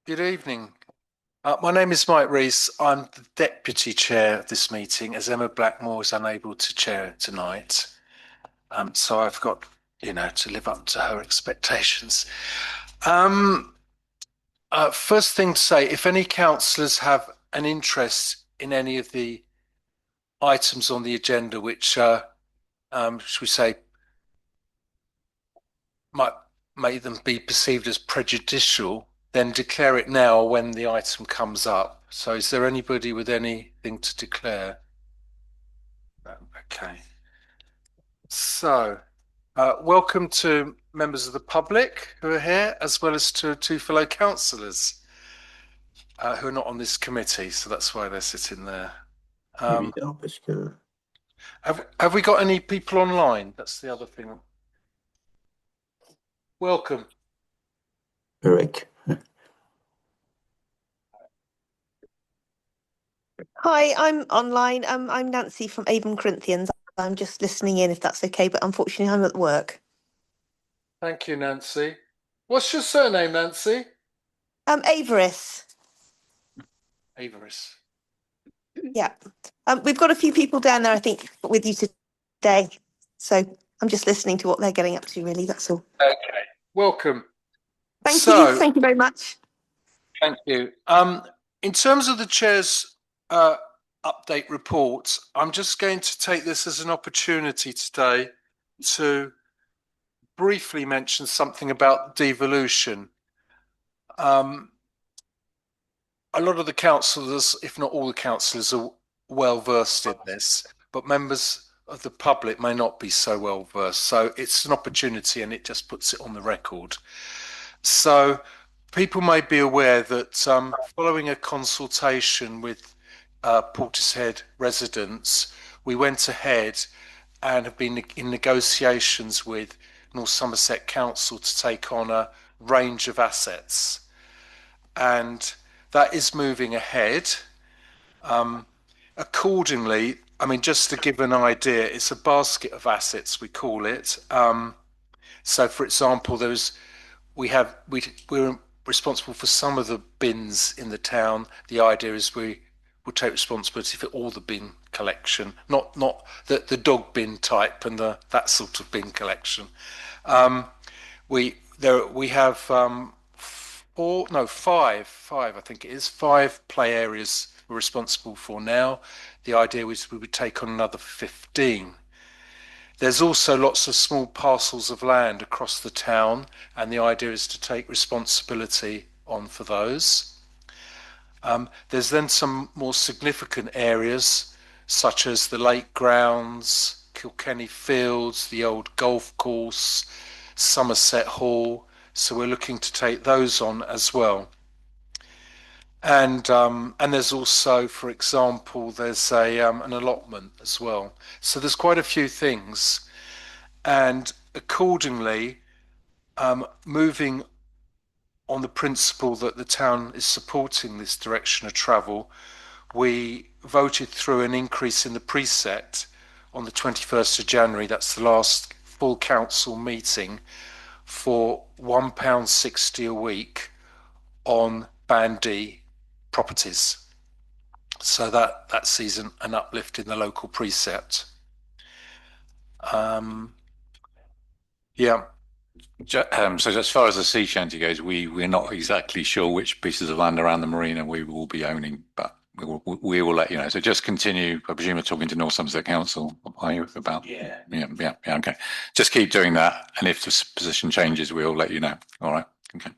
Good evening. My name is Mike Rees. I'm the deputy chair of this meeting as Emma Blackmore is unable to chair it tonight. So I've got, to live up to her expectations. First thing to say, if any councillors have an interest in any of the items on the agenda, which, should we say, might make them be perceived as prejudicial, then declare it now when the item comes up. So is there anybody with anything to declare? Okay. So, welcome to members of the public who are here, as well as to two fellow councillors who are not on this committee, so that's why they're sitting there. Have we got any people online? That's the other thing. Welcome. Eric. Hi, I'm online. I'm Nancy from Avon Corinthians. I'm just listening in if that's okay, but unfortunately I'm at work. Thank you, Nancy. What's your surname, Nancy? Averis. Averis. Yeah. We've got a few people down there, I think, with you today. So I'm just listening to what they're getting up to, really. That's all. Okay. Welcome. Thank you. Thank you very much. Thank you. In terms of the chair's update report, I'm just going to take this as an opportunity today to briefly mention something about devolution. A lot of the councillors, if not all the councillors, are well versed in this, but members of the public may not be so well versed. So it's an opportunity and it just puts it on the record. So people may be aware that following a consultation with Portishead residents, we went ahead and have been in negotiations with North Somerset Council to take on a range of assets. And that is moving ahead. Accordingly, I mean, just to give an idea, it's a basket of assets, we call it. So, for example, we're responsible for some of the bins in the town. The idea is we will take responsibility for all the bin collection, not the dog bin type and that sort of bin collection. We have five, I think it is, 5 play areas we're responsible for now. The idea was we would take on another 15. There's also lots of small parcels of land across the town, and the idea is to take responsibility on for those. There's then some more significant areas, such as the lake grounds, Kilkenny Fields, the old golf course, Somerset Hall. So we're looking to take those on as well. And there's also, for example, there's an allotment as well. So there's quite a few things. And accordingly, moving on the principle that the town is supporting this direction of travel, we voted through an increase in the preset on the 21st of January. That's the last full council meeting, for £1.60 a week on Band D properties. So that sees an uplift in the local precept. Yeah. So as far as the sea shanty goes, we're not exactly sure which pieces of land around the marina we will be owning, but we will let you know. So just continue. I presume you're talking to North Somerset Council, are you, about? Yeah. Yeah. Okay. Just keep doing that, and if the position changes, we'll let you know. All right. Okay.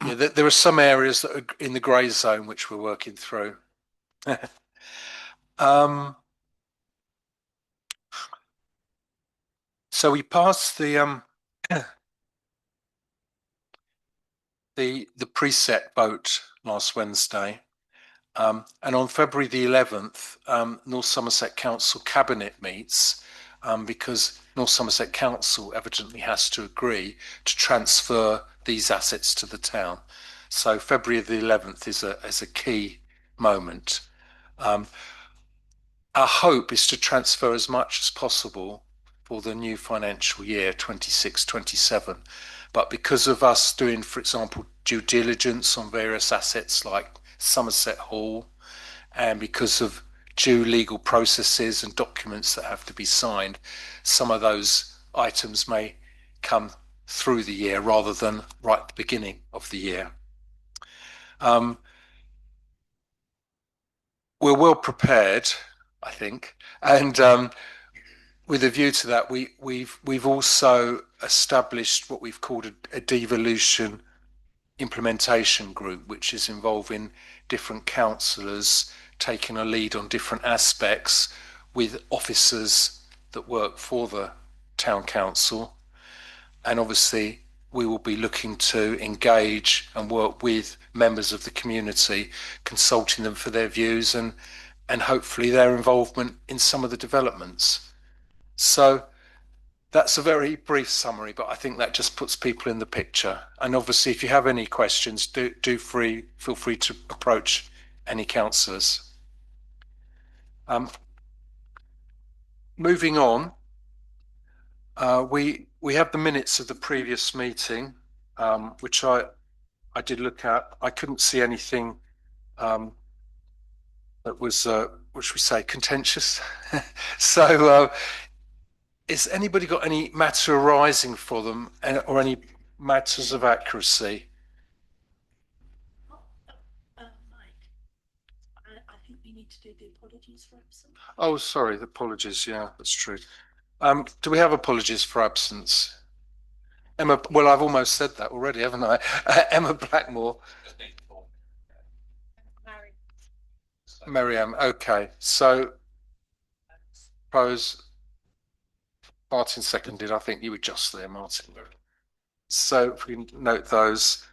Yeah, there are some areas that are in the grey zone which we're working through. So we passed the preset vote last Wednesday, and on February the 11th, North Somerset Council Cabinet meets because North Somerset Council evidently has to agree to transfer these assets to the town. So February the 11th is a key moment. Our hope is to transfer as much as possible for the new financial year 26-27, but because of us doing, for example, due diligence on various assets like Somerset Hall, and because of due legal processes and documents that have to be signed, some of those items may come through the year rather than right at the beginning of the year. We're well prepared, I think, and with a view to that, we've also established what we've called a devolution implementation group, which is involving different councillors taking a lead on different aspects with officers that work for the town council. And obviously we will be looking to engage and work with members of the community, consulting them for their views and hopefully their involvement in some of the developments. So that's a very brief summary, but I think that just puts people in the picture. And obviously, if you have any questions, feel free to approach any councillors. Moving on, we have the minutes of the previous meeting, which I did look at. I couldn't see anything that was, what should we say, contentious. So. Has anybody got any matter arising for them or any matters of accuracy? Mike, I think we need to do the apologies for absence. Oh, sorry, the apologies. Yeah, that's true. Do we have apologies for absence? Emma, well, I've almost said that already, haven't I? Emma Blackmore. Miriam, okay. So, suppose Martin seconded. I think you were just there, Martin. So if we can note those.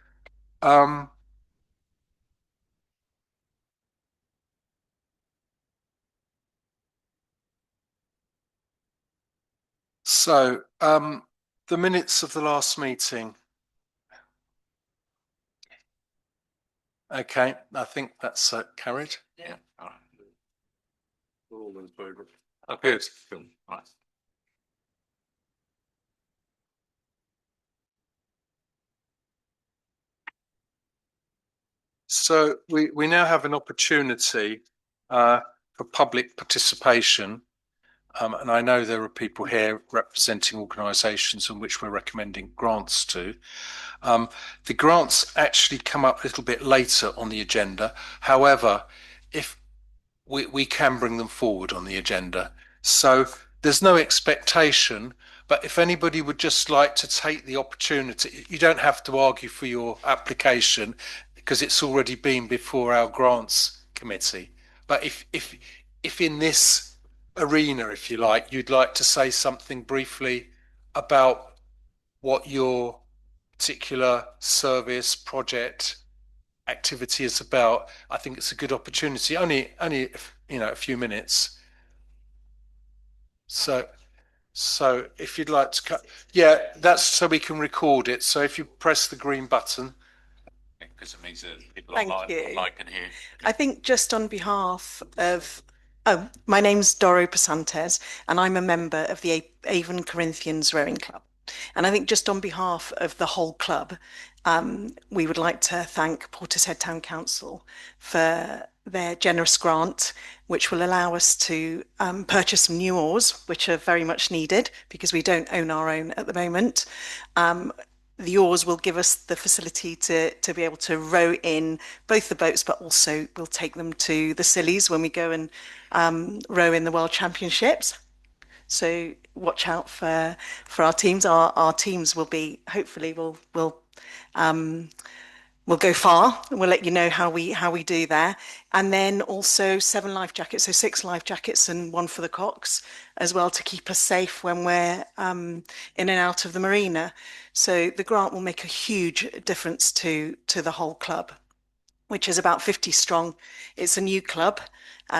So the minutes of the last meeting. Okay, I think that's carried. Yeah. All right. Oh, good. Cool. All right. So we now have an opportunity for public participation. And I know there are people here representing organisations in which we're recommending grants to. The grants actually come up a little bit later on the agenda. However, if we can bring them forward on the agenda. So there's no expectation, but if anybody would just like to take the opportunity, you don't have to argue for your application because it's already been before our grants committee. But if in this arena, if you like, you'd like to say something briefly about what your particular service, project, activity is about, I think it's a good opportunity. Only a few minutes. So if you'd like to cut, yeah, that's so we can record it. So if you press the green button. Because it means that people Thank online you. can hear. I think just on behalf of, my name's Doro Pasantes, and I'm a member of the Avon Corinthians Rowing Club. And I think just on behalf of the whole club, we would like to thank Portishead Town Council for their generous grant, which will allow us to purchase some new oars, which are very much needed because we don't own our own at the moment. The oars will give us the facility to be able to row in both the boats, but also we'll take them to the Scillies when we go and row in the World Championships. So watch out for our teams. Our teams will be, hopefully we'll go far, and we'll let you know how we do there. And then also 7 life jackets, so 6 life jackets and 1 for the cocks as well to keep us safe when we're in and out of the marina. So the grant will make a huge difference to the whole club, which is about 50 strong. It's a new club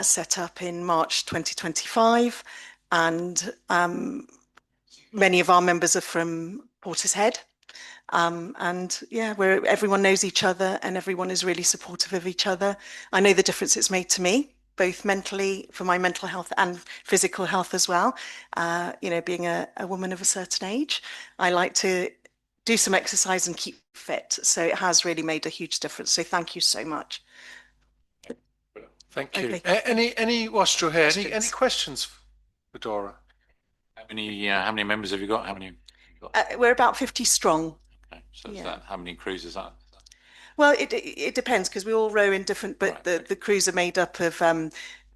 set up in March 2025, and many of our members are from Portishead. And yeah, everyone knows each other and everyone is really supportive of each other. I know the difference it's made to me, both mentally, for my mental health and physical health as well. Being a woman of a certain age, I like to do some exercise and keep fit. So it has really made a huge difference. So thank you so much. Thank you. Okay. Whilst you're here, any Questions? questions for Dora? How many members have you got? How many? Have you got? We're about 50 strong. Okay. So is Yeah. that, how many crews is that? Well, it depends because we all row in different, but Right. the crews are made up of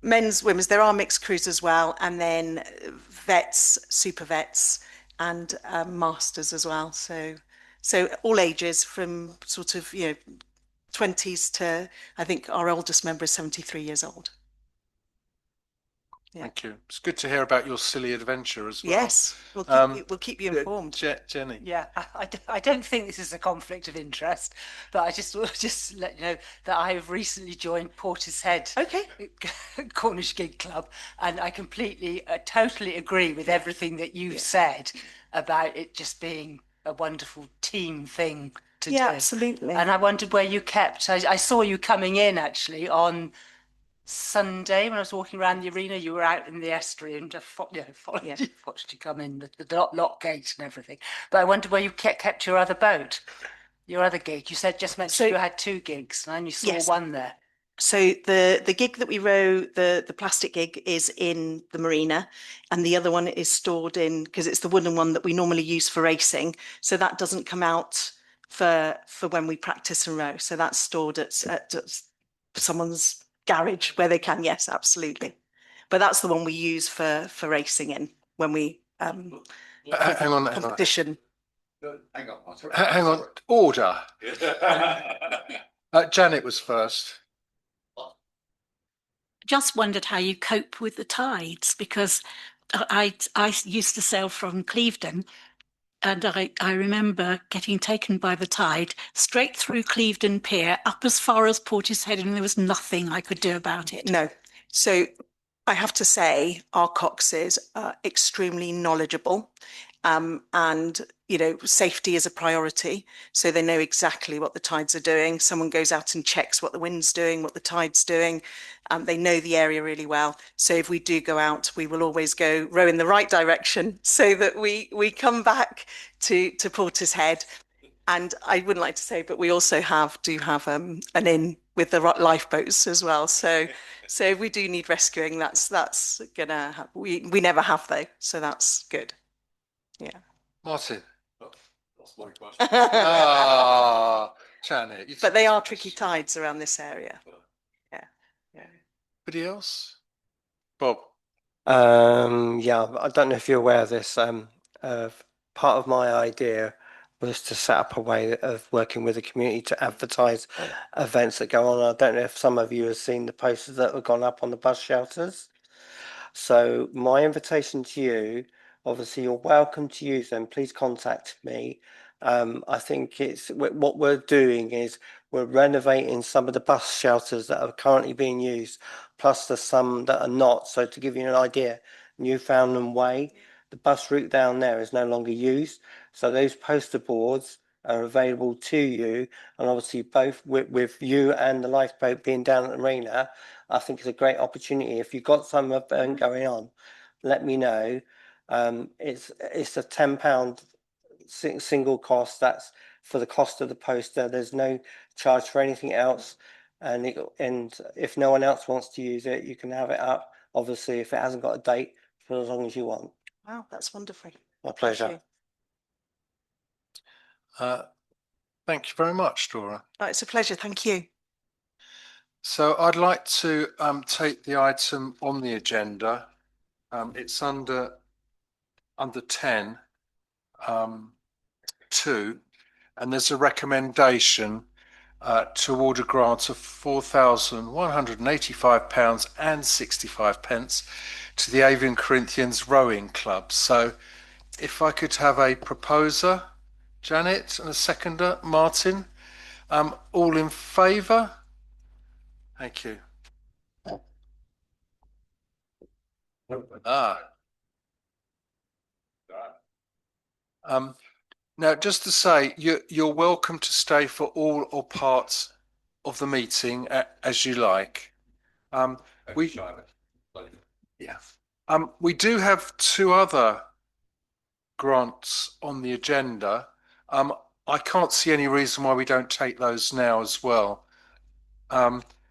men's, women's. There are mixed crews as well, and then vets, super vets, and masters as well. So all ages from sort of 20s to, I think our oldest member is 73 years old. Yeah. Thank you. It's good to hear about your silly adventure as well. Yes, we'll keep you informed. Jenny. Yeah, I don't think this is a conflict of interest, but I just will just let you know that I have recently joined Portishead Okay. Cornish Gig Club, and I completely, totally agree with everything that you've said about it just being a wonderful team thing to Yeah, do. absolutely. And I wondered where you kept. I saw you coming in actually on Sunday when I was walking around the arena. You were out in the estuary and just watched you come in, the lock gate and everything. But I wondered where you kept your other boat, your other gig. You said just mentioned you had 2 gigs, and I only saw Yes. one there. So the gig that we row, the plastic gig, is in the marina, and the other one is stored in, because it's the wooden one that we normally use for racing. So that doesn't come out for when we practice and row. So that's stored at someone's garage where they can. Yes, absolutely. But that's the one we use for racing in when we Hang on. competition. Hang on. Hang on. Order. Janet was first. Just wondered how you cope with the tides, because I used to sail from Clevedon, and I remember getting taken by the tide straight through Clevedon Pier up as far as Portishead, and there was nothing I could do about it. No. So I have to say our coxes are extremely knowledgeable, and safety is a priority. So they know exactly what the tides are doing. Someone goes out and checks what the wind's doing, what the tide's doing. They know the area really well. So if we do go out, we will always go row in the right direction so that we come back to Portishead. And I wouldn't like to say, but we also do have an inn with the lifeboats as well. So if we do need rescuing, that's gonna happen. We never have though, so that's good. Yeah. Martin. That's my question. Janet. But they are tricky tides around this area. Yeah. Anybody else? Bob. Yeah, I don't know if you're aware of this. Part of my idea was to set up a way of working with the community to advertise events that go on. I don't know if some of you have seen the posters that have gone up on the bus shelters. So my invitation to you, obviously you're welcome to use them. Please contact me. I think what we're doing is we're renovating some of the bus shelters that are currently being used, plus there's some that are not. So to give you an idea, Newfoundland Way, the bus route down there is no longer used. So those poster boards are available to you, and obviously both with you and the lifeboat being down at the marina, I think it's a great opportunity. If you've got some event going on, let me know. It's a £10 single cost. That's for the cost of the poster. There's no charge for anything else, and if no one else wants to use it, you can have it up. Obviously, if it hasn't got a date, for as long as you want. Wow, that's wonderful. My pleasure. Thank you very much, Dora. Oh, it's a pleasure. Thank you. So I'd like to take the item on the agenda. It's under 10, 2, and there's a recommendation to award a grant of £4,185.65 to the Avon Corinthians Rowing Club. So if I could have a proposer, Janet, and a seconder, Martin. All in favour? Thank you. Now, just to say, you're welcome to stay for all or parts of the meeting as you like. We do have 2 other grants on the agenda. I can't see any reason why we don't take those now as well.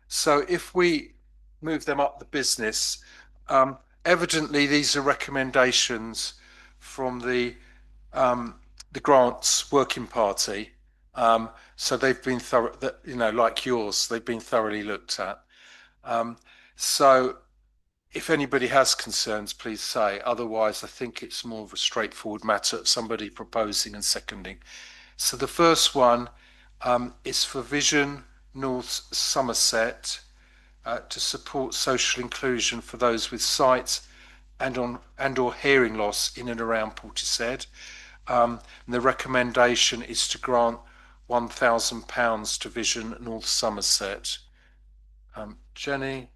So if we move them up the business, evidently these are recommendations from the grants working party. So they've been thorough, like yours, they've been thoroughly looked at. So if anybody has concerns, please say. Otherwise, I think it's more of a straightforward matter of somebody proposing and seconding. So the first one is for Vision North Somerset to support social inclusion for those with sight and or hearing loss in and around Portishead. And the recommendation is to grant £1,000 to Vision North Somerset. Jenny,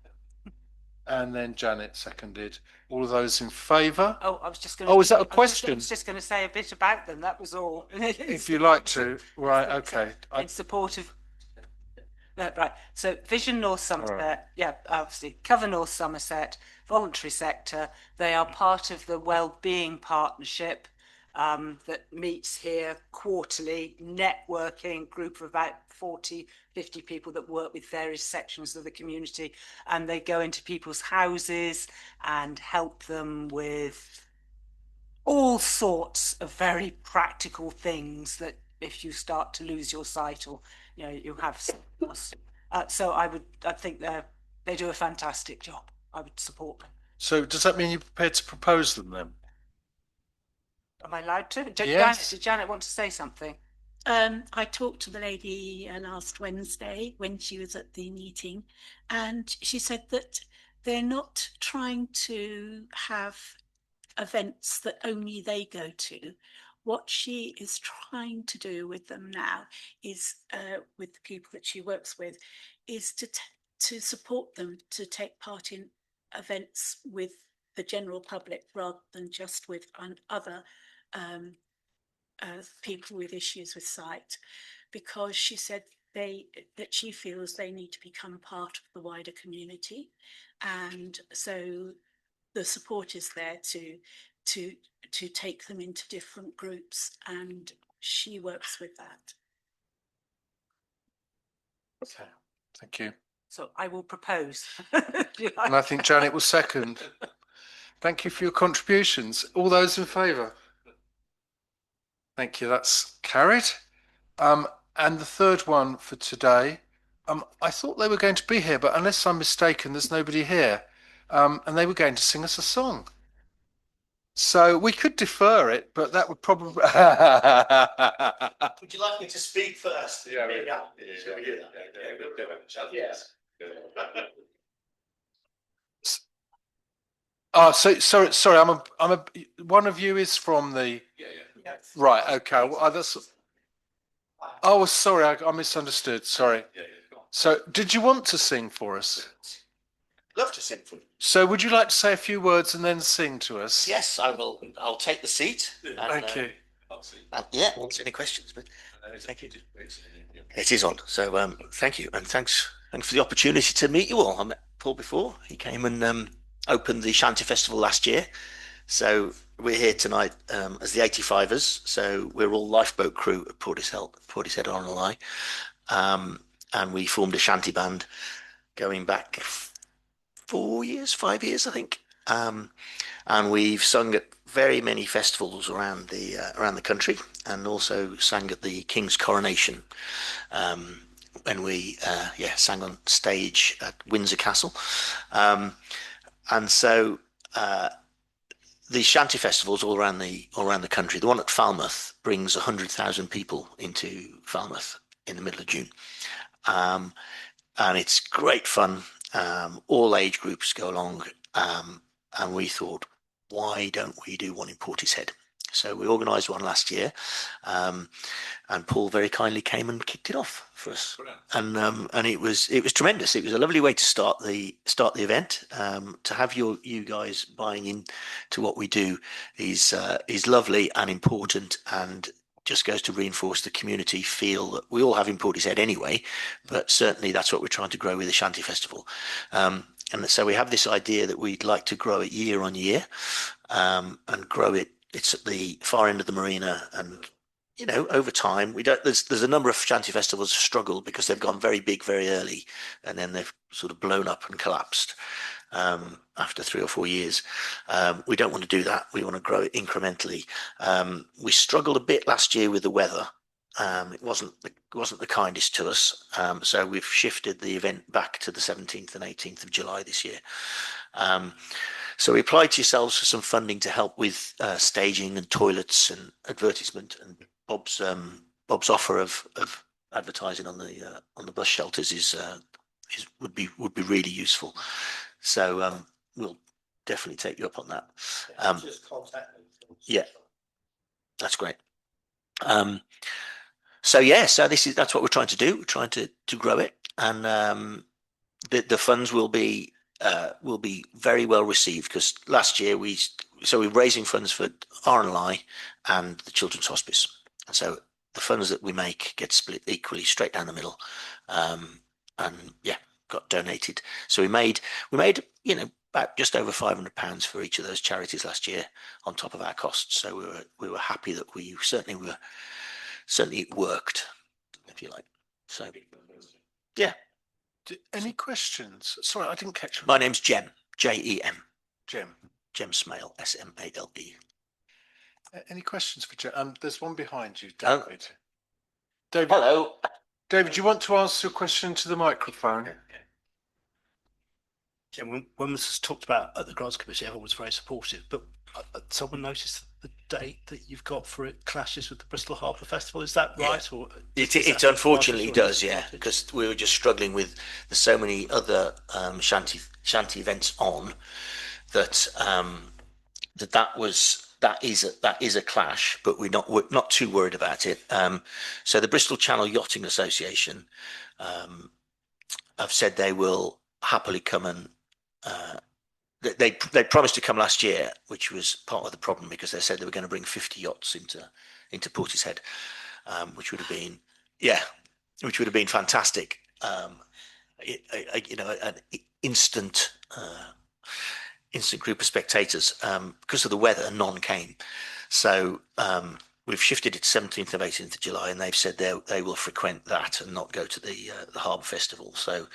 and then Janet seconded. All of those in favour? Oh, I was just going. Oh, is that a question? I was just going to say a bit about them. That was all. If you like to, right? Okay. In support of. No, right. So Vision North Somerset, yeah, obviously Cover North Somerset, voluntary sector. They are part of the Wellbeing Partnership that meets here quarterly, networking group of about 40, 50 people that work with various sections of the community, and they go into people's houses and help them with all sorts of very practical things that if you start to lose your sight or you have loss. So I think they do a fantastic job. I would support them. So does that mean you're prepared to propose them then? Am I allowed to? Yes. Did Janet want to say something? I talked to the lady last Wednesday when she was at the meeting, and she said that they're not trying to have events that only they go to. What she is trying to do with them now is, with the people that she works with, is to support them to take part in events with the general public rather than just with other people with issues with sight, because she said that she feels they need to become part of the wider community, and so the support is there to take them into different groups, and she works with that. Okay, thank you. So I will propose. And I think Janet will second. Thank you for your contributions. All those in favour? Thank you, that's carried. And the third one for today, I thought they were going to be here, but unless I'm mistaken, there's nobody here. And they were going to sing us a song. So we could defer it, but that would probably... Would you like me to speak first? Yeah. Yes. Oh, so sorry. One of you is from the. Yeah. Right. Okay. Well, oh, sorry. I misunderstood. Sorry. So, did you want to sing for us? Love to sing for you. So, would you like to say a few words and then sing to us? Yes, I will. I'll take the seat. Thank you. Yeah. Any questions? But thank you. It is on. So, thank you, and thanks for the opportunity to meet you all. I met Paul before. He came and opened the Shanty Festival last year. So we're here tonight as the 85ers. So we're all lifeboat crew at Portishead on and we formed a shanty band going back 5 years, I think. And we've sung at very many festivals around the country, and also sang at the King's Coronation when we sang on stage at Windsor Castle. And so the shanty festivals all around the country. The one at Falmouth brings 100,000 people into Falmouth in the middle of June, and it's great fun. All age groups go along, and we thought, why don't we do one in Portishead? So we organised one last year, and Paul very kindly came and kicked it off for us. And it was tremendous. It was a lovely way to start the event. To have you guys buying in to what we do is lovely and important, and just goes to reinforce the community feel that we all have in Portishead anyway. But certainly that's what we're trying to grow with the Shanty Festival. And so we have this idea that we'd like to grow it year on year, and grow it. It's at the far end of the marina, and you know, over time, we don't. There's a number of shanty festivals struggle because they've gone very big very early, and then they've sort of blown up and collapsed after 3 or 4 years. We don't want to do that. We want to grow it incrementally. We struggled a bit last year with the weather. It wasn't the kindest to us, so we've shifted the event back to the 17th and 18th of July this year. So we applied to yourselves for some funding to help with staging and toilets and advertisement. And Bob's offer of advertising on the bus shelters would be really useful. So we'll definitely take you up on that. Just contact me. Yeah, that's great. So that's what we're trying to do. We're trying to grow it, and the funds will be very well received, because last year we're raising funds for RNLI and the Children's Hospice, and so the funds that we make get split equally straight down the middle, and got donated. So we made about just over £500 for each of those charities last year on top of our costs. So we were happy that certainly it worked, if you like. So yeah. Any questions? Sorry, I didn't catch your My name's Jem, Jem. Jem. Jem Smale, Smale. Any questions for Jem? There's one behind you, Oh. David. David. Hello. David, do you want to ask your question to the microphone? When this was talked about at the grants committee, everyone was very supportive, but someone noticed the date that you've got for it clashes with the Bristol Harbour Festival. Is that right? Or It unfortunately does, yeah, because we were just struggling with there's so many other shanty events on that that is a clash, but we're not too worried about it. So the Bristol Channel Yachting Association have said they will happily come and they promised to come last year, which was part of the problem, because they said they were going to bring 50 yachts into Portishead, which would have been fantastic. An instant group of spectators. Because of the weather, none came. So we've shifted it to 17th and 18th of July, and they've said they will frequent that and not go to the Harbour Festival. So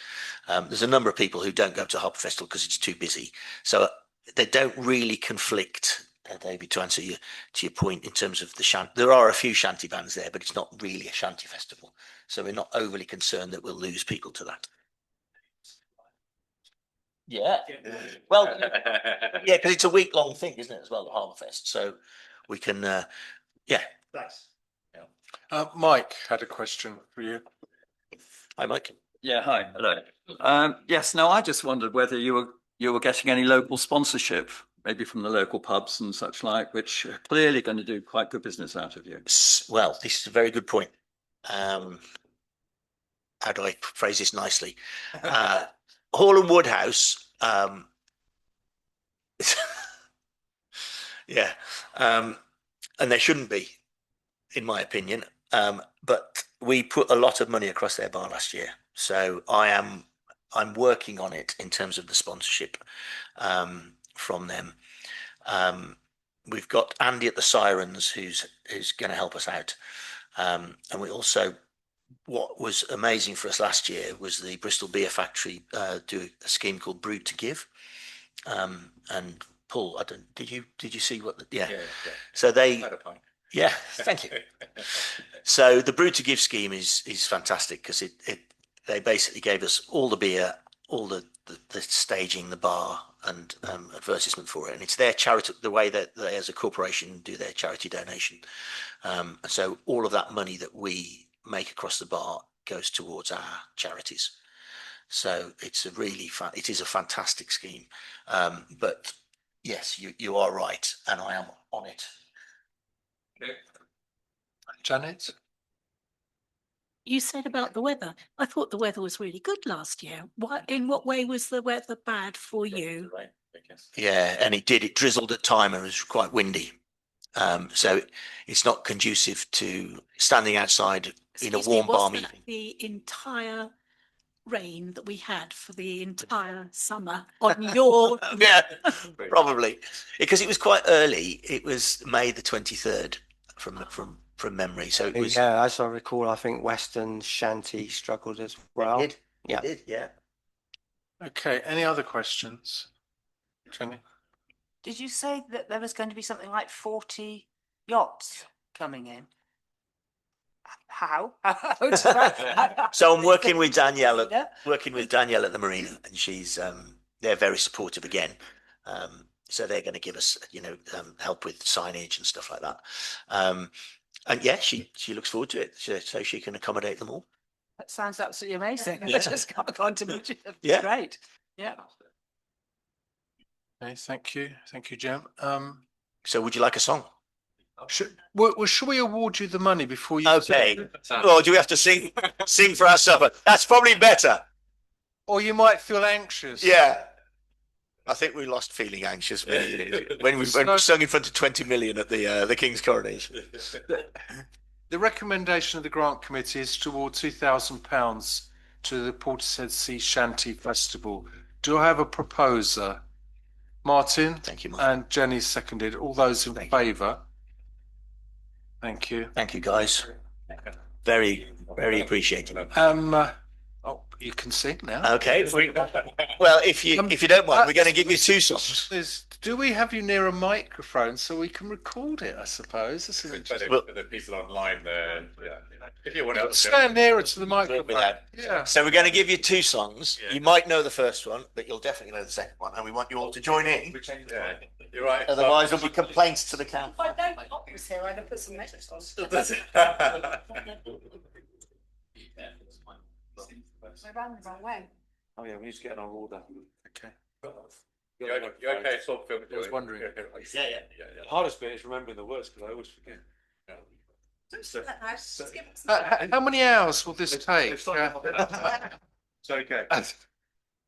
there's a number of people who don't go to Harbour Festival because it's too busy. So they don't really conflict, David, to answer your point in terms of the shanty. There are a few shanty bands there, but it's not really a shanty festival. So we're not overly concerned that we'll lose people to that. Yeah. Well, yeah, because it's a week-long thing, isn't it, as well, the Harbour Fest? So we can, yeah. Thanks. Mike had a question for you. Hi, Mike. Yeah, hi. Hello. Yes, no, I just wondered whether you were getting any local sponsorship, maybe from the local pubs and such like, which are clearly going to do quite good business out of you. Well, this is a very good point. How do I phrase this nicely? Hall and Woodhouse, yeah, and there shouldn't be, in my opinion. But we put a lot of money across their bar last year, so I'm working on it in terms of the sponsorship from them. We've got Andy at the Sirens who's going to help us out, and we also. What was amazing for us last year was the Bristol Beer Factory do a scheme called Brewed to Give, and Paul, did you see what? Yeah. So they, yeah, thank you. So the Brewed to Give scheme is fantastic, because they basically gave us all the beer, all the staging, the bar, and advertisement for it, and it's their charity. The way that they, as a corporation, do their charity donation. So all of that money that we make across the bar goes towards our charities. So it's it is a fantastic scheme. But yes, you are right, and I am on it. Janet? You said about the weather. I thought the weather was really good last year. In what way was the weather bad for you? Yeah, and it drizzled at time, and it was quite windy. So it's not conducive to standing outside in a warm, balmy evening. The entire rain that we had for the entire summer on your yeah, probably, because it was quite early. It was May the 23rd from from memory. So it was. Yeah, as I recall, I think Western Shanty struggled as well. It did. Yeah. It did, yeah. Okay, any other questions? Jenny? Did you say that there was going to be something like 40 yachts coming in? How? So I'm working with Danielle at the marina, and she's they're very supportive again. So they're going to give us, help with signage and stuff like that. And yeah, she looks forward to it, so she can accommodate them all. That sounds absolutely amazing. Yeah. I just can't go on to mention it. Yeah. Great. Yeah. Okay, thank you. Thank you, Jem. So would you like a song? Should we award you the money before you? Okay. Or do we have to sing for our supper? That's probably better. Or you might feel anxious. Yeah. I think we lost feeling anxious when we sung in front of 20 million at the King's coronation. The recommendation of the grant committee is to award £2,000 to the Portishead Sea Shanty Festival. Do I have a proposer? Martin? Thank you, Martin. And Jenny seconded. All those in favour? Thank you. Thank you, guys. Very, very appreciated. Oh, you can sing now. Okay. Well, if you don't mind, we're going to give you two songs. Do we have you near a microphone so we can record it? I suppose this is for the people online there. Yeah. If you want to stand nearer to the microphone. Yeah. So we're going to give you two songs. Yeah. You might know the first one, but you'll definitely know the second one, and we want you all to join in. Yeah. You're right. Otherwise, there'll be complaints to the camp. If I don't was here, I'd have put some next on. I ran the wrong way. Oh yeah, we need to get on order. Okay. You're okay. It's all filmed. I was wondering. Yeah. The hardest bit is remembering the words because I always forget. How many hours will this take? It's okay.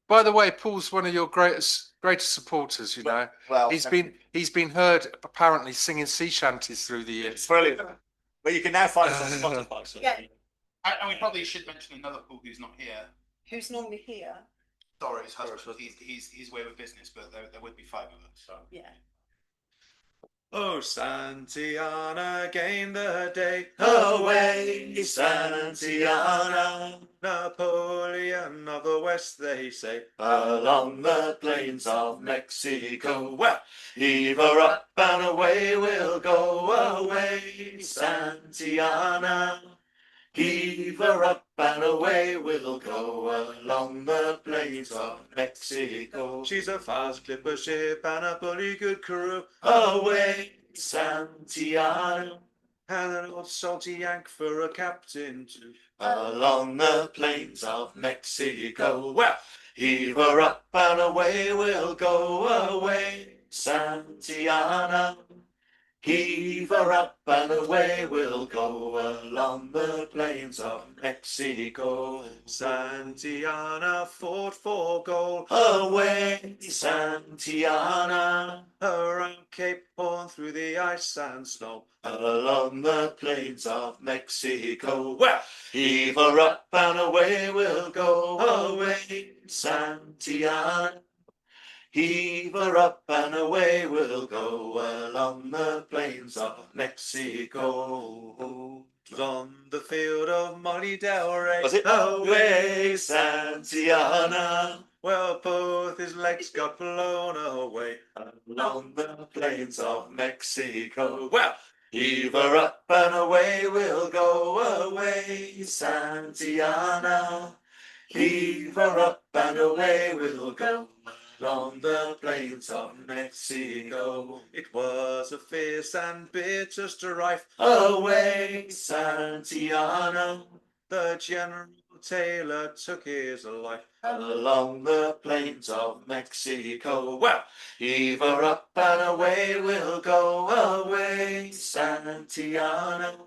By the way, Paul's one of your greatest supporters. You know, well, he's been heard apparently singing sea shanties through the years. Brilliant. Well, you can now find us on Spotify. So. Yeah. And we probably should mention another Paul who's not here. Who's normally here? Doris' husband. He's away with business, but there would be five of us. So. Yeah. Oh, Santillana gained the day. Away, Santillana. Napoleon of the West, they say. Along the plains of Mexico. Well, heave her up and away we'll go. Away, Santillana. Heave her up and away we'll go along the plains of Mexico. She's a fast clipper ship and a pretty good crew. Away, Santillana. And an old salty yank for a captain too. Along the plains of Mexico. Well, heave her up and away we'll go. Away, Santillana. Heave her up and away we'll go along the plains of Mexico. Santillana fought for gold. Away, Santillana. Around Cape Horn through the ice and snow. Along the plains of Mexico. Well, heave her up and away we'll go. Away, Santillana. Heave her up and away we'll go along the plains of Mexico. On the field of Monte Del Rey. Was it? Away, Santillana. Well, both his legs got blown away. Along the plains of Mexico. Well, heave her up and away we'll go. Away, Santillana. Heave her up and away we'll go. Along the plains of Mexico. It was a fierce and bitter strife. Away, Santillana. The General Taylor took his life. Along the plains of Mexico. Well, heave her up and away we'll go. Away, Santillana.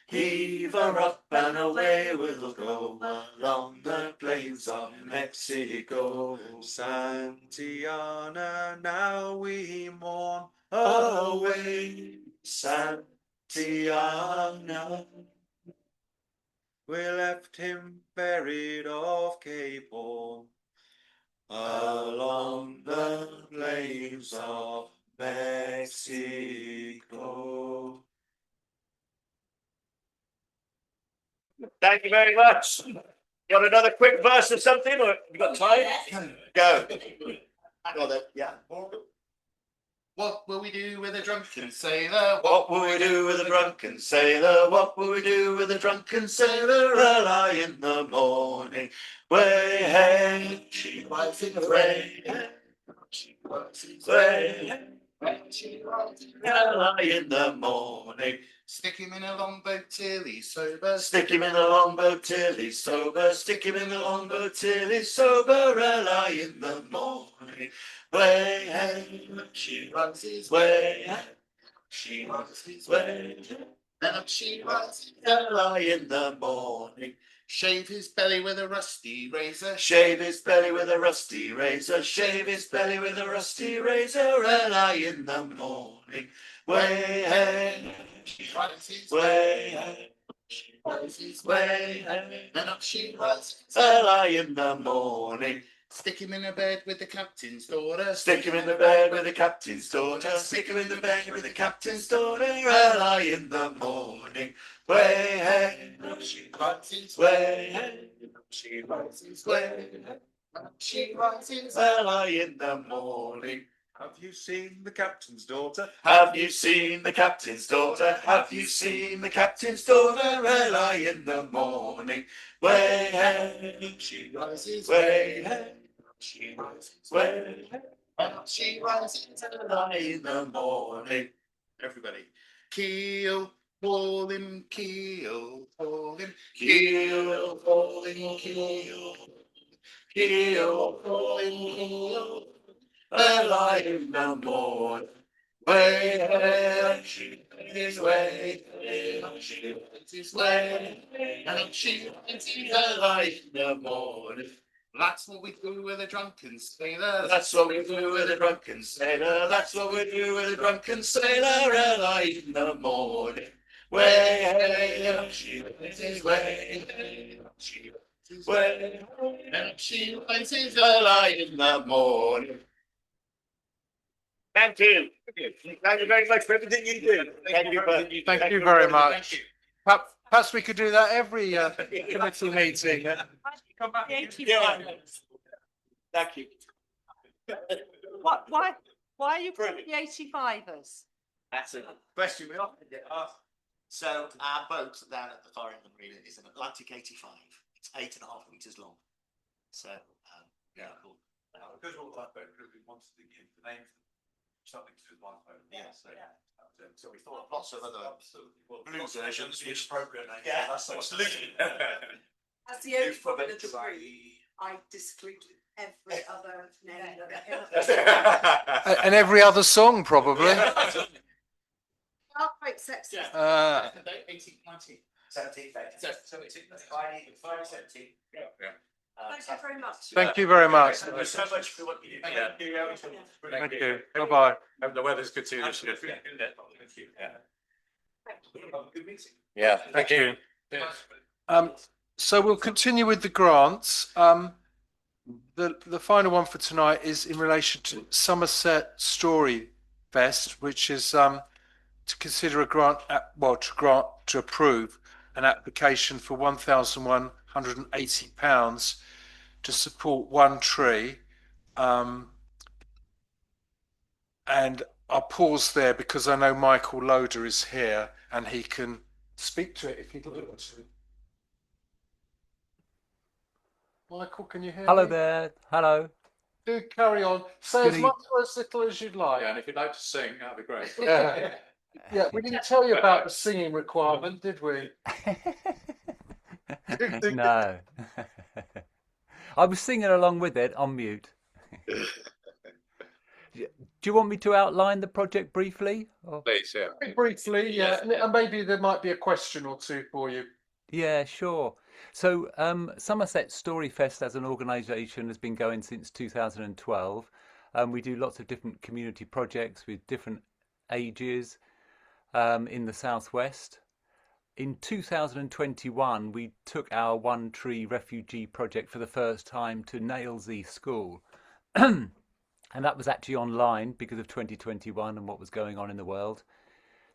Heave her up and away we'll go along the plains of Mexico. Santillana, now we mourn. Away, Santillana. We left him buried off Cape Horn. Along the plains of Mexico. Thank you very much. Got another quick verse or something, or you got time? Go. Go then. Yeah. What will we do with a drunken sailor? What will we do with a drunken sailor? What will we do with a drunken sailor? Early in the morning. Way hey, she rises way hey, she rises way hey, she rises early in the morning. Stick him in a longboat till he's sober. Stick him in the longboat till he's sober. Stick him in the longboat till he's sober. Early in the morning. Way hey, she rises way hey, she rises way hey, Then up she rises. early in the morning. Shave his belly with a rusty razor. Shave his belly with a rusty razor. Shave his belly with a rusty razor. Early in the morning. Way hey, She rises. way hey, She rises. way hey, Then up she rises. early in the morning. Stick him in a bed with the captain's daughter. Stick him in the bed with the captain's daughter. Stick him in the bed with the captain's daughter. Early in the morning. Way hey, She rises. way hey, she rises way hey, She rises. early in the morning. Have you seen the captain's daughter? Have you seen the captain's daughter? Have you seen the captain's daughter? Early in the morning. Way hey, She rises. way hey, She rises. way hey, She rises. early in the morning. Everybody. Keel, haul him, keel, haul him, Keel, falling keel, keel, falling keel. Early in the morning. Way hey, she is way hey, she is way hey, and she rises. early in the morning. That's what we do with a drunken sailor. That's what we do with a drunken sailor. That's what we do with a drunken sailor. Early in the morning. Way hey, she is way hey, she is way hey, And she rises. early in the morning. Thank you. Thank you very much for everything you do. Thank you very much. Perhaps we could do that every committee meeting. Yeah. Thank you. Why are you calling the 85ers? That's a question we often get asked. So our boat down at the Far End Marina is an Atlantic 85. It's 8.5 meters long. So yeah, cool. Because all that boat, because we wanted to give the name something to do with one boat. Yeah. So we thought Lots of other blue versions, which program name. Yeah, that's absolutely. That's the only problem in the group. I disagree with every other name that And every other song, probably. are quite sexist. 18, 19, 17, 5, 17. Yeah. Thank you very much. Thank you very much. Thank you so much for what you do. Thank you. Thank you. Bye-bye. Hope the weather's good too this year. Thank you. Good meeting. Yeah, thank you. So we'll continue with the grants. The final one for tonight is in relation to Somerset Story Fest, which is to consider a grant, to approve an application for £1,180 to support One Tree. And I'll pause there because I know Michael Loader is here and he can speak to it if he'd like to. Michael, can you hear Hello me? there. Hello. Do carry on. Say Good as much or as little as you'd like. Yeah, and if you'd like to sing, that'd be great. Yeah. Yeah, we didn't tell you about the singing requirement, did we? No. I was singing along with it on mute. Do you want me to outline the project briefly? Or? Please, yeah. Very briefly, yeah. And maybe there might be a question or two for you. Yeah, sure. So Somerset Storyfest as an organisation has been going since 2012. We do lots of different community projects with different ages in the southwest. In 2021, we took our One Tree refugee project for the first time to Nailsea School. And that was actually online because of 2021 and what was going on in the world.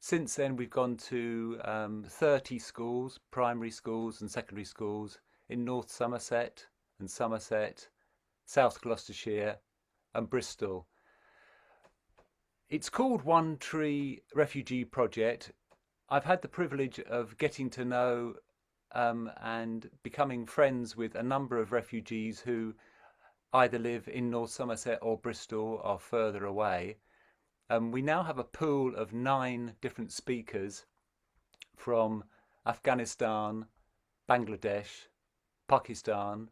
Since then, we've gone to 30 schools, primary schools and secondary schools in North Somerset and Somerset, South Gloucestershire and Bristol. It's called One Tree Refugee Project. I've had the privilege of getting to know and becoming friends with a number of refugees who either live in North Somerset or Bristol or further away. We now have a pool of 9 different speakers from Afghanistan, Bangladesh, Pakistan,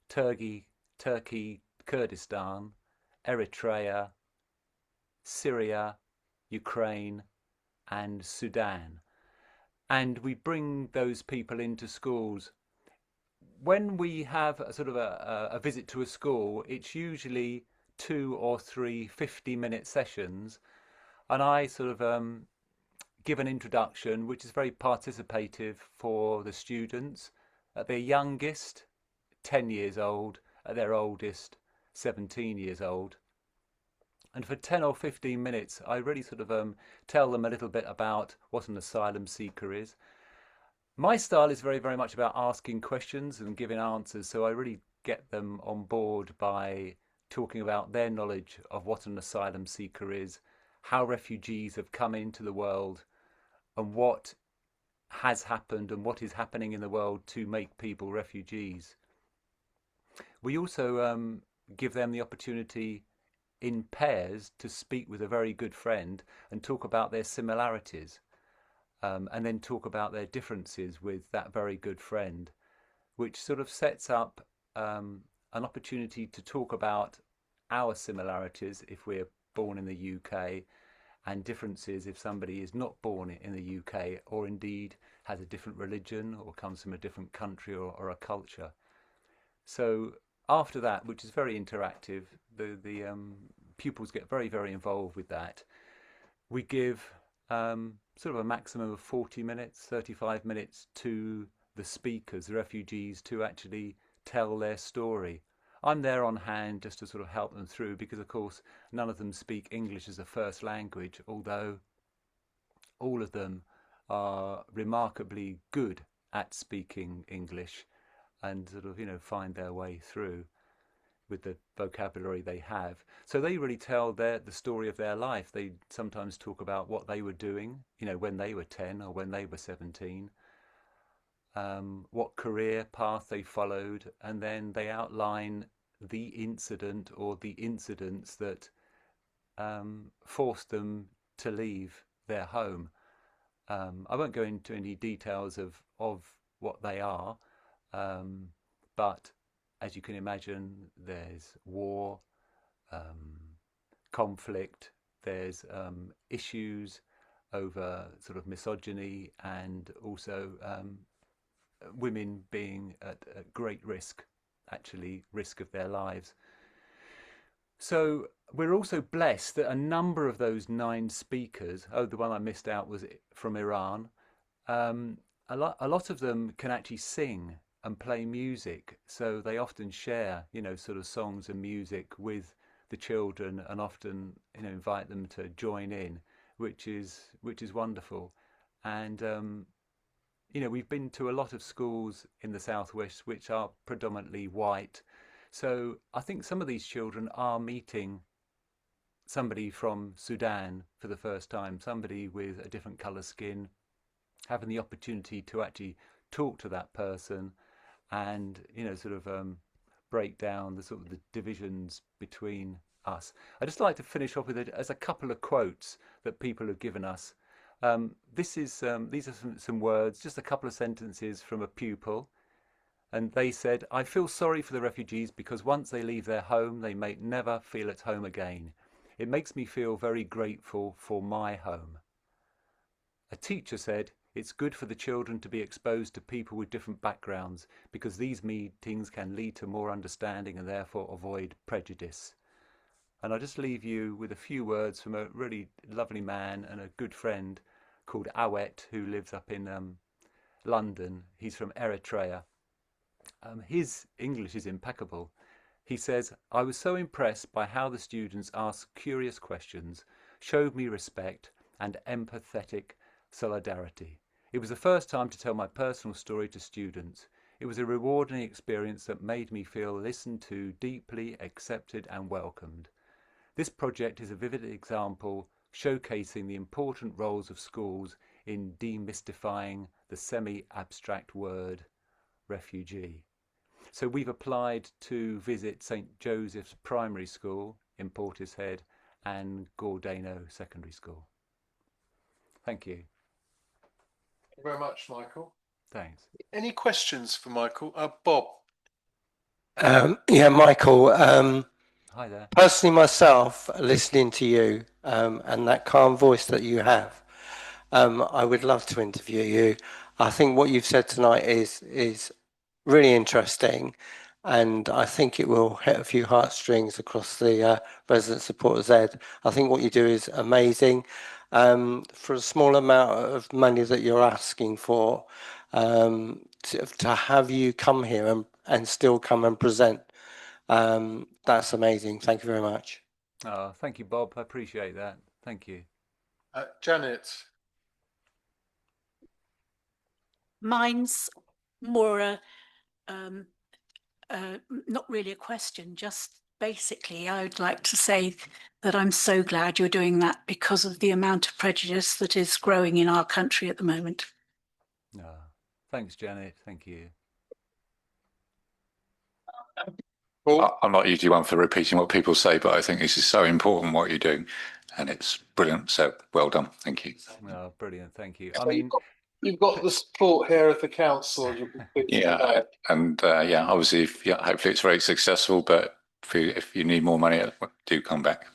Turkey, Kurdistan, Eritrea, Syria, Ukraine and Sudan. And we bring those people into schools. When we have a sort of a visit to a school, it's usually 2 or 3 50-minute sessions, and I sort of give an introduction which is very participative for the students. At their youngest, 10 years old, at their oldest, 17 years old. And for 10 or 15 minutes, I really sort of tell them a little bit about what an asylum seeker is. My style is very, very much about asking questions and giving answers, so I really get them on board by talking about their knowledge of what an asylum seeker is, how refugees have come into the world, and what has happened and what is happening in the world to make people refugees. We also give them the opportunity in pairs to speak with a very good friend and talk about their similarities, and then talk about their differences with that very good friend, which sort of sets up an opportunity to talk about our similarities if we're born in the UK, and differences if somebody is not born in the UK or indeed has a different religion or comes from a different country or a culture. So after that, which is very interactive, the pupils get very, very involved with that. We give sort of a maximum of 40 minutes, 35 minutes to the speakers, the refugees, to actually tell their story. I'm there on hand just to sort of help them through, because of course none of them speak English as a first language, although all of them are remarkably good at speaking English and sort of, find their way through with the vocabulary they have. So they really tell the story of their life. They sometimes talk about what they were doing, when they were 10 or when they were 17, what career path they followed, and then they outline the incident or the incidents that forced them to leave their home. I won't go into any details of what they are, but as you can imagine, there's war, conflict, there's issues over sort of misogyny, and also women being at great risk, actually risk of their lives. So we're also blessed that a number of those 9 speakers, the one I missed out was from Iran, a lot of them can actually sing and play music, so they often share, sort of songs and music with the children, and often, invite them to join in, which is wonderful. And we've been to a lot of schools in the southwest which are predominantly white, so I think some of these children are meeting somebody from Sudan for the first time, somebody with a different colour skin, having the opportunity to actually talk to that person and sort of break down the sort of the divisions between us. I'd just like to finish off with it as a couple of quotes that people have given us. These are some words, just a couple of sentences from a pupil, and they said, "I feel sorry for the refugees because once they leave their home they may never feel at home again. It makes me feel very grateful for my home." A teacher said, "It's good for the children to be exposed to people with different backgrounds because these meetings can lead to more understanding and therefore avoid prejudice." And I'll just leave you with a few words from a really lovely man and a good friend called Awet, who lives up in London. He's from Eritrea. His English is impeccable. He says, "I was so impressed by how the students asked curious questions, showed me respect, and empathetic solidarity. It was the first time to tell my personal story to students. It was a rewarding experience that made me feel listened to, deeply accepted and welcomed. This project is a vivid example showcasing the important roles of schools in demystifying the semi-abstract word refugee. So we've applied to visit St Joseph's Primary School in Portishead and Gordano Secondary School. Thank you. Thank you very much, Michael. Thanks. Any questions for Michael? Bob? Yeah, Michael. Hi there. Personally, myself, listening to you and that calm voice that you have, I would love to interview you. I think what you've said tonight is really interesting, and I think it will hit a few heartstrings across the Resident Supporters Ed. I think what you do is amazing. For a small amount of money that you're asking for, to have you come here and still come and present, that's amazing. Thank you very much. Oh, thank you, Bob. I appreciate that. Thank you. Janet? Mine's more not really a question, just basically I would like to say that I'm so glad you're doing that because of the amount of prejudice that is growing in our country at the moment. Thanks, Janet. Thank you. I'm not usually one for repeating what people say, but I think this is so important what you're doing, and it's brilliant. So well done. Thank you. Oh, brilliant. Thank you. So I mean, you've got the support here of the council. Yeah, and yeah, obviously, hopefully it's very successful. But if you need more money, do come back.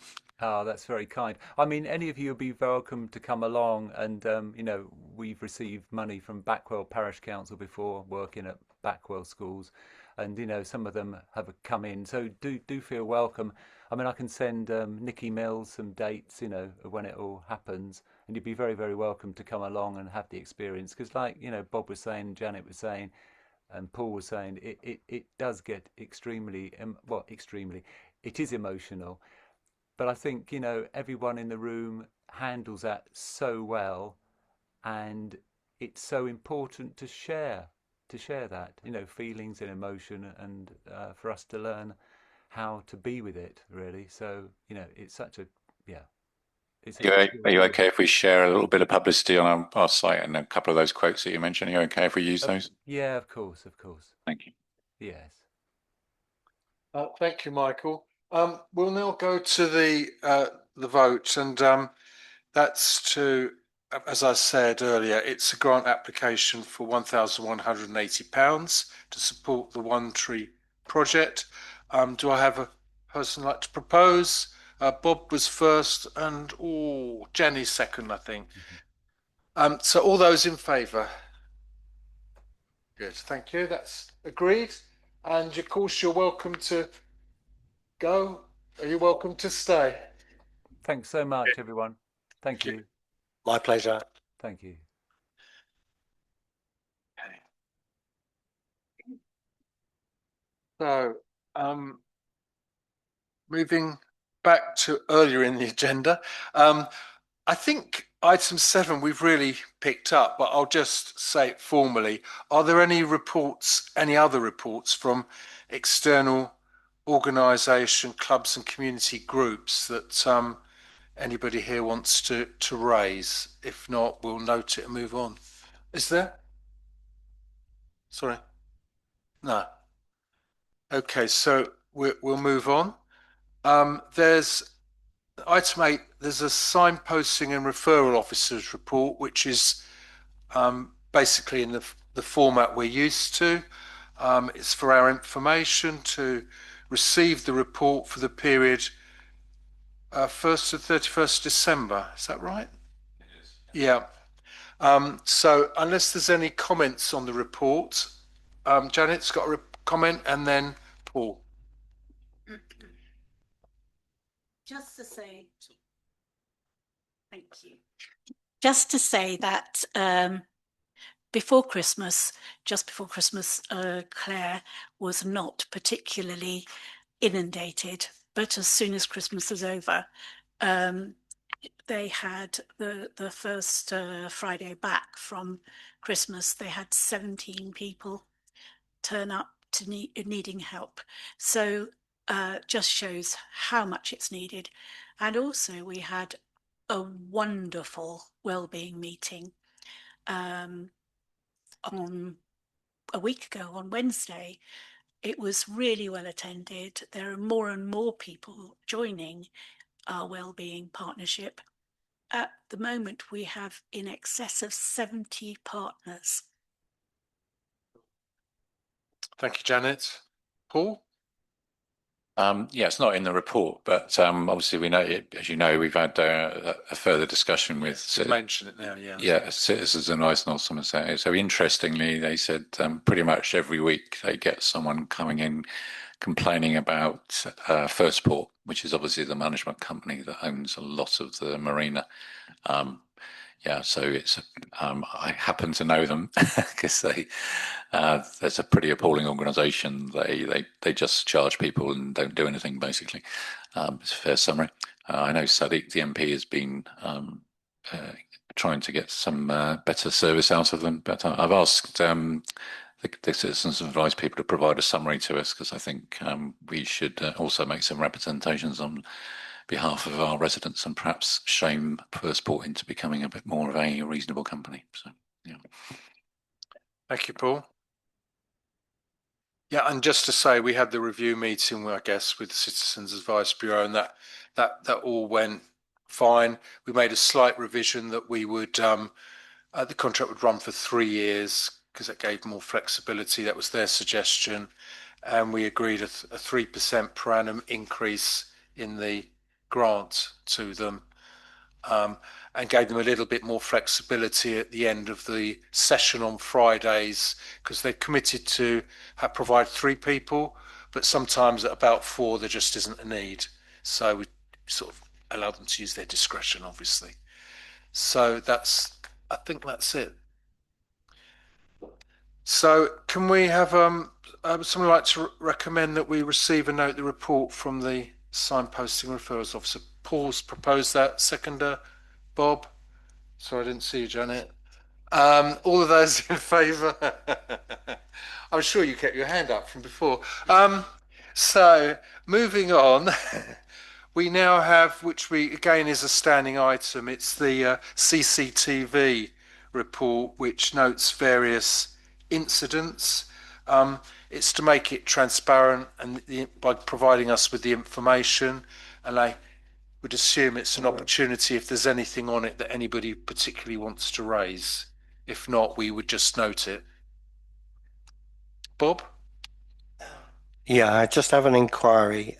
Oh, that's very kind. I mean, any of you would be welcome to come along, and you know, we've received money from Backwell Parish Council before, working at Backwell schools, and you know, some of them have come in. So do feel welcome. I mean, I can send Nikki Mills some dates, you know, when it all happens, and you'd be very, very welcome to come along and have the experience. Because, like you know, Bob was saying, Janet was saying, and Paul was saying, it does get extremely, well, extremely, it is emotional. But I think, you know, everyone in the room handles that so well, and it's so important to share that, you know, feelings and emotion, and for us to learn how to be with it, really. So, you know, it's such a, yeah. Are you okay if we share a little bit of publicity on our site and a couple of those quotes that you mentioned? Are you okay if we use those? Yeah, of course, of course. Thank you. Yes. Thank you, Michael. We'll now go to the vote, and that's to, as I said earlier, it's a grant application for £1,180 to support the One Tree project. Do I have a person like to propose? Bob was first, and Jenny second, I think. So all those in favour? Good, thank you. That's agreed. And of course, you're welcome to go. Are you welcome to stay? Thanks so much, everyone. Thank you. My pleasure. Thank you. So, moving back to earlier in the agenda, I think item 7 we've really picked up, but I'll just say it formally. Are there any reports, any other reports from external organisation, clubs and community groups that anybody here wants to raise? If not, we'll note it and move on. Is there? Sorry. No. Okay, so we'll move on. There's item 8, there's a signposting and referral officers report, which is basically in the format we're used to. It's for our information to receive the report for the period 1st to 31st December. Is that right? It is. Yeah. So unless there's any comments on the report, Janet's got a comment, and then Paul. Just to say, thank you. Just to say that before Christmas, just before Christmas, Clare was not particularly inundated, but as soon as Christmas was over, they had the first Friday back from Christmas, they had 17 people turn up to needing help. So just shows how much it's needed. And also we had a wonderful wellbeing meeting on a week ago on Wednesday. It was really well attended. There are more and more people joining our wellbeing partnership. At the moment, we have in excess of 70 partners. Thank you, Janet. Paul? Yeah, it's not in the report, but obviously we know, as you know, we've had a further discussion with You mention it now, yeah. yeah, Citizens in North Somerset. So interestingly, they said pretty much every week they get someone coming in complaining about Firstport, which is obviously the management company that owns a lot of the marina. Yeah, so it's I happen to know them because there's a pretty appalling organisation. They just charge people and don't do anything basically. It's a fair summary. I know Sadiq, the MP, has been trying to get some better service out of them, but I've asked the Citizens Advice people to provide a summary to us because I think we should also make some representations on behalf of our residents and perhaps shame Firstport into becoming a bit more of a reasonable company. So, yeah. Thank you, Paul. Yeah, and just to say, we had the review meeting, I guess, with the Citizens Advice Bureau, and that all went fine. We made a slight revision that we would the contract would run for 3 years because it gave more flexibility. That was their suggestion, and we agreed a 3% per annum increase in the grant to them, and gave them a little bit more flexibility at the end of the session on Fridays because they're committed to provide 3 people, but sometimes at about 4 there just isn't a need. So we sort of allow them to use their discretion, obviously. So I think that's it. So can we have someone like to recommend that we receive and note the report from the signposting referrals officer? Paul's proposed that. Seconder, Bob? Sorry, I didn't see you, Janet. All of those in favour? I'm sure you kept your hand up from before. So moving on, we now have, which again is a standing item, it's the CCTV report, which notes various incidents. It's to make it transparent and by providing us with the information, and I would assume it's an opportunity if there's anything on it that anybody particularly wants to raise. If not, we would just note it. Bob? Yeah, I just have an inquiry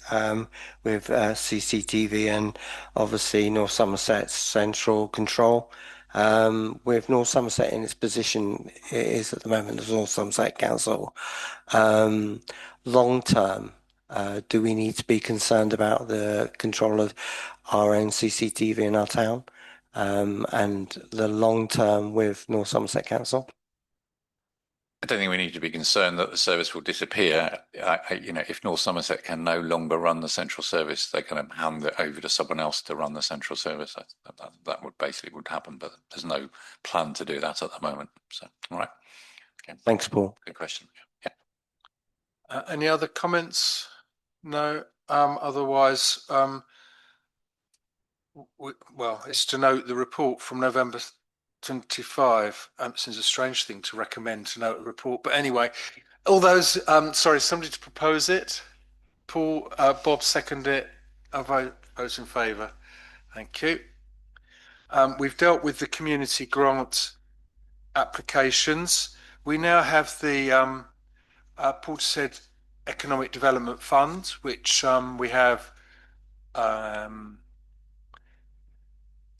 with CCTV and obviously North Somerset's central control. With North Somerset in its position it is at the moment as North Somerset Council, long term, do we need to be concerned about the control of our own CCTV in our town, and the long term with North Somerset Council? I don't think we need to be concerned that the service will disappear. If North Somerset can no longer run the central service, they're going to hand it over to someone else to run the central service. That would basically happen, but there's no plan to do that at the moment. So, all right. Okay. Thanks, Paul. Good question. Yeah. Any other comments? No. Otherwise, well, it's to note the report from November 25. Seems a strange thing to recommend to note a report, but anyway, all those. Sorry, somebody to propose it. Paul, Bob, second it. I vote in favour. Thank you. We've dealt with the community grant applications. We now have the Portishead Economic Development Fund, which we have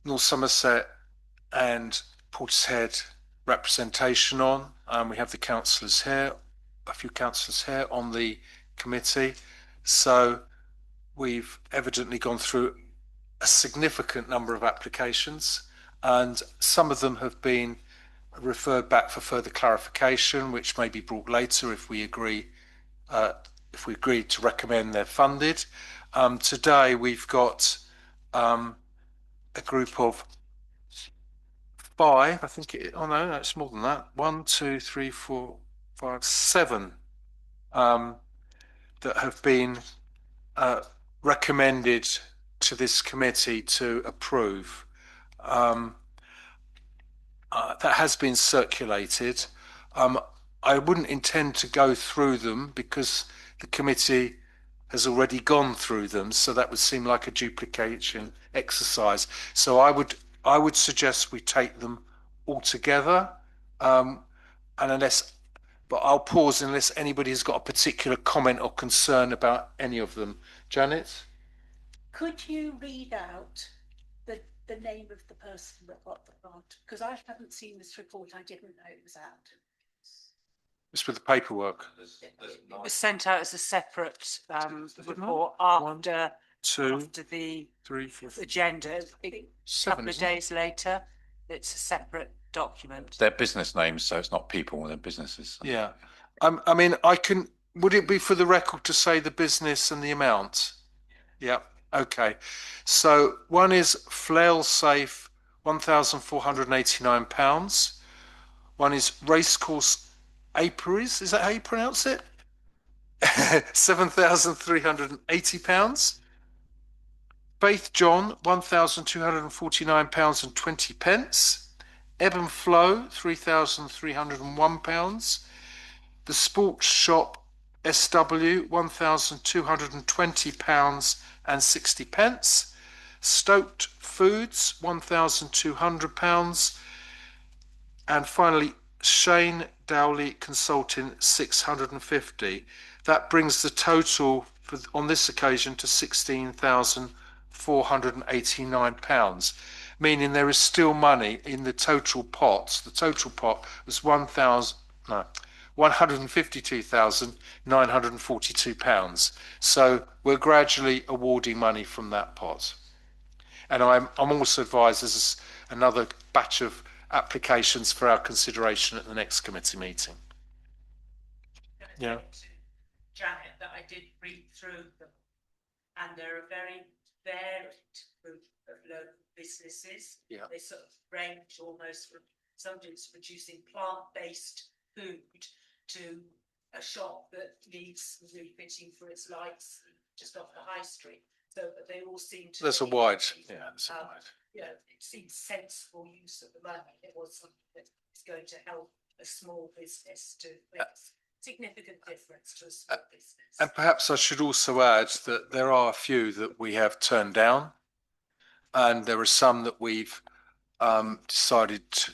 North Somerset and Portishead representation on. We have the councillors here, a few councillors here on the committee. So we've evidently gone through a significant number of applications, and some of them have been referred back for further clarification, which may be brought later if we agree to recommend they're funded. Today we've got a group of 5, I think oh no, it's more than that. 1, 2, 3, 4, 5, 7 that have been recommended to this committee to approve. That has been circulated. I wouldn't intend to go through them because the committee has already gone through them, so that would seem like a duplication exercise. So I would suggest we take them all together, and but I'll pause unless anybody has got a particular comment or concern about any of them. Janet? Could you read out the name of the person that got the grant? Because I haven't seen this report. I didn't know it was out. It's with the paperwork. It was sent out as a separate report after the 3, 4, 5, agenda. A 7, couple of days later, it's a separate document. They're business names, so it's not people, they're businesses. Yeah. I mean, would it be for the record to say the business and the amount? Yeah. Okay. So one is Flail Safe, £1,489. One is Racecourse Apiaries. Is that how you pronounce it? £7,380. Faith John, £1,249.20. Ebb and Flow, £3,301. The Sports Shop SW, £1,220.60. Stoked Foods, £1,200. And finally, Shane Dowley Consulting, £650. That brings the total on this occasion to £16,489, meaning there is still money in the total pot. The total pot was £152,942. So we're gradually awarding money from that pot. And I'm also advised there's another batch of applications for our consideration at the next committee meeting. Yeah. Janet, that I did read through them, and they're a very varied group of local businesses. Yeah. They sort of range almost from somebody's producing plant-based food to a shop that needs refitting for its lights just off the high street. So they all seem to. There's a wide. Yeah, there's a wide. You know, it seems sensible use of the money. It was something that is going to help a small business to make a significant difference to a small business. And perhaps I should also add that there are a few that we have turned down, and there are some that we've decided to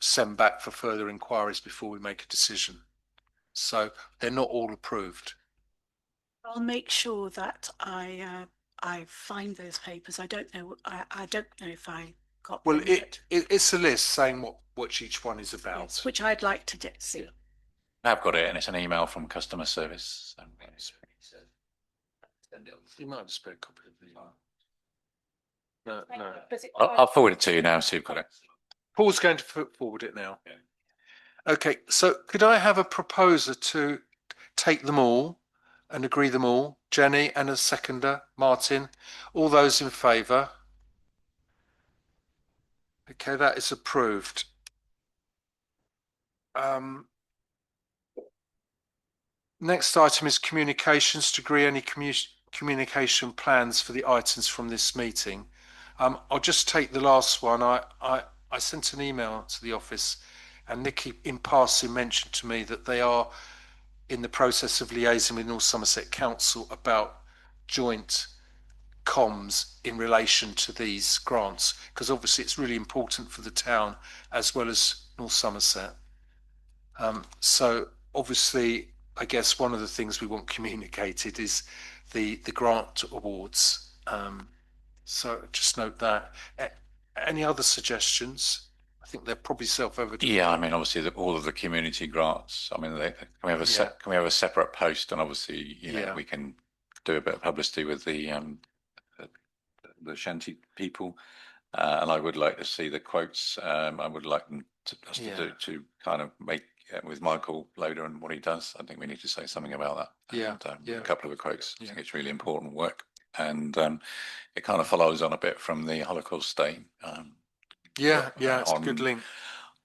send back for further inquiries before we make a decision. So they're not all approved. I'll make sure that I find those papers. I don't know. I don't know if I got. Well, them yet. it's a list saying what each one is about. Yes, which I'd like to see. I've got it, and it's an email from customer service. So you might have a spare copy of the. No. I'll forward it to you now, so you've got it. Paul's going to put forward it now. Yeah. Okay, so could I have a proposer to take them all and agree them all? Jenny and a seconder, Martin. All those in favour? Okay, that is approved. Next item is communications. To agree any communication plans for the items from this meeting. I'll just take the last one. I sent an email to the office, and Nikki in passing mentioned to me that they are in the process of liaising with North Somerset Council about joint comms in relation to these grants, because obviously it's really important for the town as well as North Somerset. So obviously, I guess one of the things we want communicated is the grant awards. So just note that. Any other suggestions? I think they're probably self-evident. Yeah, I mean, obviously, all of the community grants. I mean, can we have a separate post? And obviously, we can do a bit of publicity with the shanty people. And I would like to see the quotes. I would like them to kind of make with Michael Loader and what he does. I think we need to say something about that. Yeah, and, a couple of the quotes. I think it's really important work. and it kind of follows on a bit from the Holocaust Day. Yeah, it's a good link.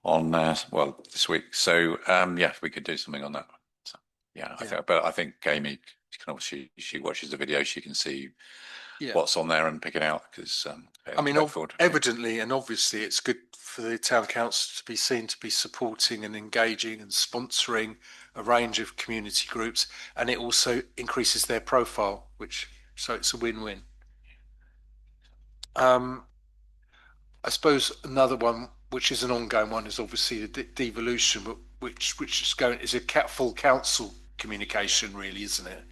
On well, this week. So yeah, we could do something on that. So, yeah, I think Amy, she can obviously, she watches the video, she can see what's on there and pick it out, because I mean, evidently and obviously, it's good for the town council to be seen to be supporting and engaging and sponsoring a range of community groups, and it also increases their profile, so it's a win-win. I suppose another one, which is an ongoing one, is obviously the devolution, but which is a full council communication, really, isn't it?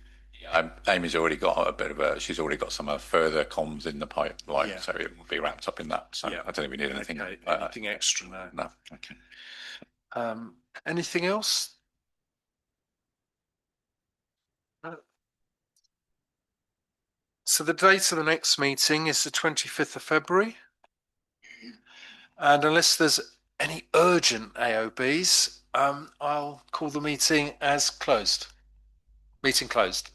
Amy's already got she's already got some further comms in the pipeline, so it will be wrapped up in that. So I don't think we need anything. Anything extra? No. Okay. Anything else? So the date of the next meeting is the 25th of February. And unless there's any urgent AOBs, I'll call the meeting as closed. Meeting closed.